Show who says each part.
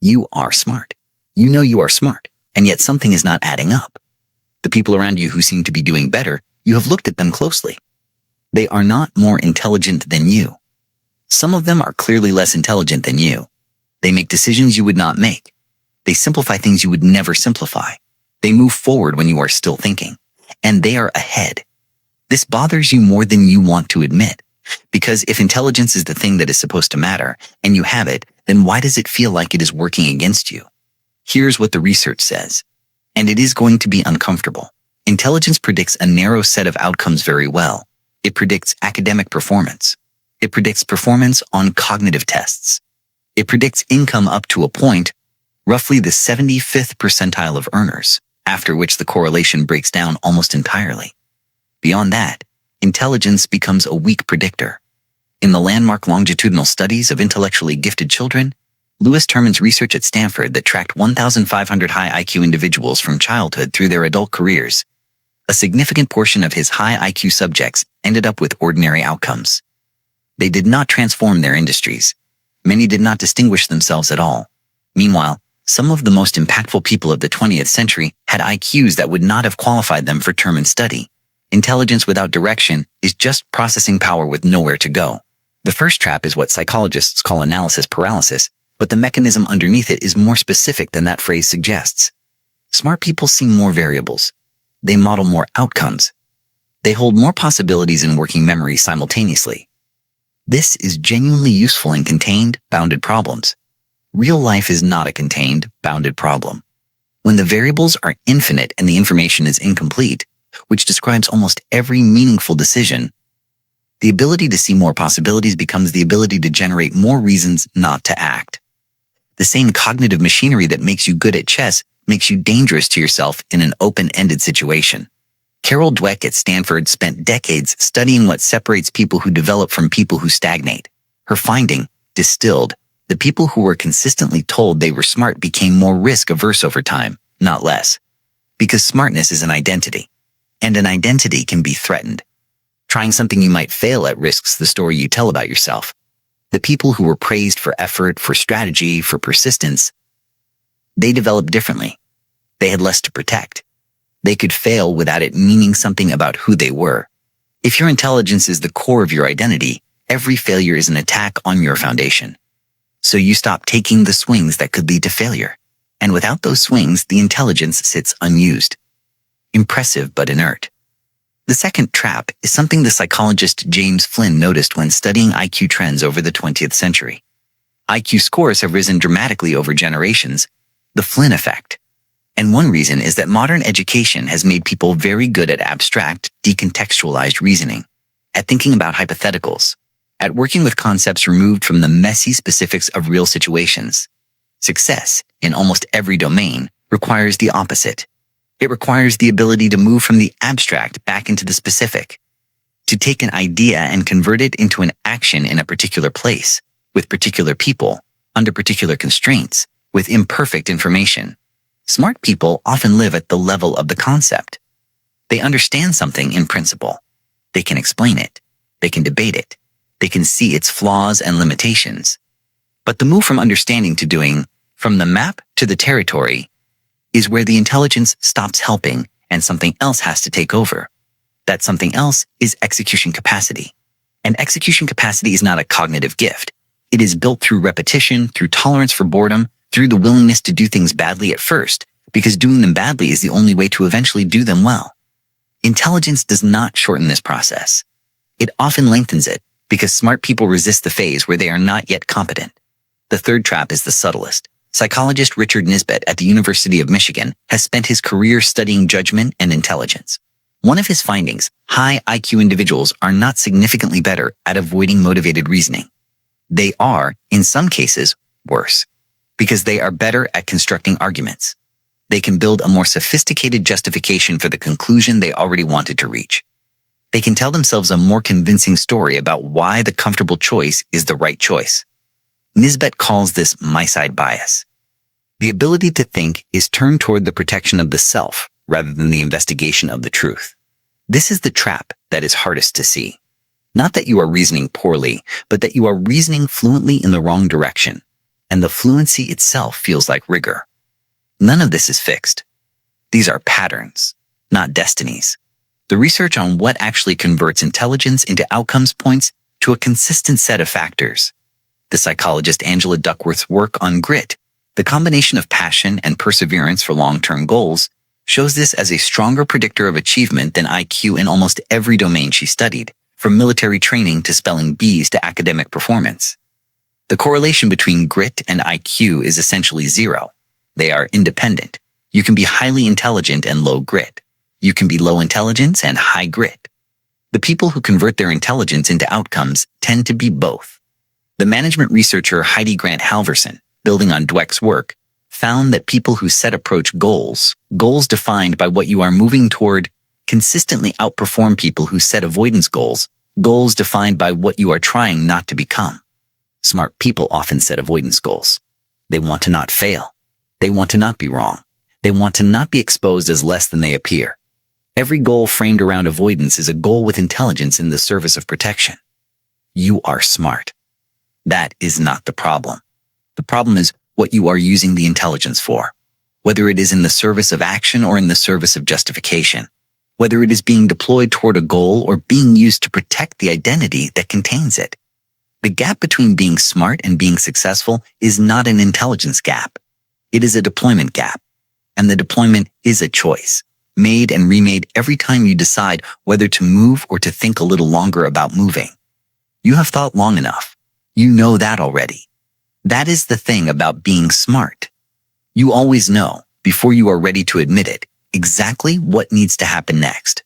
Speaker 1: You are smart. You know you are smart, and yet something is not adding up. The people around you who seem to be doing better, you have looked at them closely. They are not more intelligent than you. Some of them are clearly less intelligent than you. They make decisions you would not make. They simplify things you would never simplify. They move forward when you are still thinking. And they are ahead. This bothers you more than you want to admit. Because if intelligence is the thing that is supposed to matter, and you have it, then why does it feel like it is working against you? Here's what the research says. And it is going to be uncomfortable. Intelligence predicts a narrow set of outcomes very well. It predicts academic performance. It predicts performance on cognitive tests. It predicts income up to a point, roughly the 75th percentile of earners, after which the correlation breaks down almost entirely. Beyond that, intelligence becomes a weak predictor. In the landmark longitudinal studies of intellectually gifted children, Terman's research at Stanford that tracked 1,500 high IQ individuals from childhood through their adult careers, a significant portion of his high IQ subjects ended up with ordinary outcomes. They did not transform their industries. Many did not distinguish themselves at all. Meanwhile, some of the most impactful people of the 20th century had IQs that would not have qualified them for Terman study. Intelligence without direction is just processing power with nowhere to go. The first trap is what psychologists call analysis paralysis, but the mechanism underneath it is more specific than that phrase suggests. Smart people see more variables. They model more outcomes. They hold more possibilities in working memory simultaneously. This is genuinely useful in contained, bounded problems. Real life is not a contained, bounded problem. When the variables are infinite and the information is incomplete, which describes almost every meaningful decision, the ability to see more possibilities becomes the ability to generate more reasons not to act. The same cognitive machinery that makes you good at chess makes you dangerous to yourself in an open-ended situation. Carol Dweck at Stanford spent decades studying what separates people who develop from people who stagnate. Her finding, distilled, the people who were consistently told they were smart became more risk-averse over time, not less. Because smartness is an identity, and an identity can be threatened. Trying something you might fail at risks the story you tell about yourself. The people who were praised for effort, for strategy, for persistence, they developed differently. They had less to protect. They could fail without it meaning something about who they were. If your intelligence is the core of your identity, every failure is an attack on your foundation. So you stop taking the swings that could lead to failure. And without those swings, the intelligence sits unused. Impressive but inert. The second trap is something the psychologist James Flynn noticed when studying IQ trends over the 20th century. IQ scores have risen dramatically over generations, the Flynn effect. And one reason is that modern education has made people very good at abstract, decontextualized reasoning, at thinking about hypotheticals, at working with concepts removed from the messy specifics of real situations. Success, in almost every domain, requires the opposite. It requires the ability to move from the abstract back into the specific, to take an idea and convert it into an action in a particular place, with particular people, under particular constraints, with imperfect information. Smart people often live at the level of the concept. They understand something in principle. They can explain it. They can debate it. They can see its flaws and limitations. But the move from understanding to doing, from the map to the territory, is where the intelligence stops helping and something else has to take over. That something else is execution capacity. And execution capacity is not a cognitive gift. It is built through repetition, through tolerance for boredom, through the willingness to do things badly at first, because doing them badly is the only way to eventually do them well. Intelligence does not shorten this process. It often lengthens it, because smart people resist the phase where they are not yet competent. The third trap is the subtlest. Psychologist Richard Nisbett at the University of Michigan has spent his career studying judgment and intelligence. One of his findings, high IQ individuals are not significantly better at avoiding motivated reasoning. They are, in some cases, worse, because they are better at constructing arguments. They can build a more sophisticated justification for the conclusion they already wanted to reach. They can tell themselves a more convincing story about why the comfortable choice is the right choice. Nisbett calls this my-side bias. The ability to think is turned toward the protection of the self rather than the investigation of the truth. This is the trap that is hardest to see. Not that you are reasoning poorly, but that you are reasoning fluently in the wrong direction. and the fluency itself feels like rigor. None of this is fixed. These are patterns, not destinies. The research on what actually converts intelligence into outcomes points to a consistent set of factors. The psychologist Angela Duckworth's work on grit, the combination of passion and perseverance for long-term goals, shows this as a stronger predictor of achievement than IQ in almost every domain she studied, from military training to spelling bees to academic performance. The correlation between grit and IQ is essentially zero. They are independent. You can be highly intelligent and low grit. You can be low intelligence and high grit. The people who convert their intelligence into outcomes tend to be both. The management researcher Heidi Grant Halverson, building on Dweck's work, found that people who set approach goals defined by what you are moving toward, consistently outperform people who set avoidance goals defined by what you are trying not to become. Smart people often set avoidance goals. They want to not fail. They want to not be wrong. They want to not be exposed as less than they appear. Every goal framed around avoidance is a goal with intelligence in the service of protection. You are smart. That is not the problem. The problem is what you are using the intelligence for, whether it is in the service of action or in the service of justification, whether it is being deployed toward a goal or being used to protect the identity that contains it. The gap between being smart and being successful is not an intelligence gap. It is a deployment gap. And the deployment is a choice, made and remade every time you decide whether to move or to think a little longer about moving. You have thought long enough. You know that already. That is the thing about being smart. You always know, before you are ready to admit it, exactly what needs to happen next.